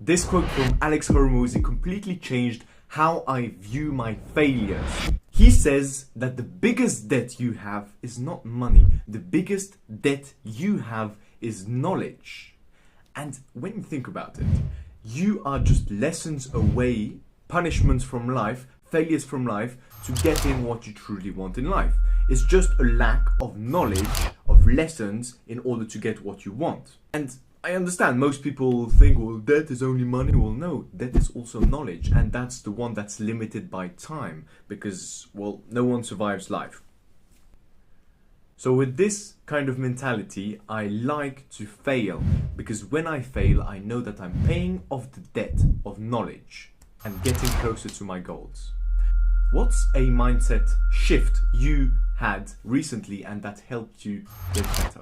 This quote from Alex Hormozi completely changed how I view my failures. He says that the biggest debt you have is not money. The biggest debt you have is knowledge. And when you think about it, you are just lessons away, punishments from life, failures from life, to getting what you truly want in life. It's just a lack of knowledge, of lessons in order to get what you want. And I understand most people think, well, debt is only money. Well, no, debt is also knowledge. And that's the one that's limited by time because, well, no one survives life. So with this kind of mentality, I like to fail because when I fail, I know that I'm paying off the debt of knowledge and getting closer to my goals. What's a mindset shift you had recently and that helped you get better?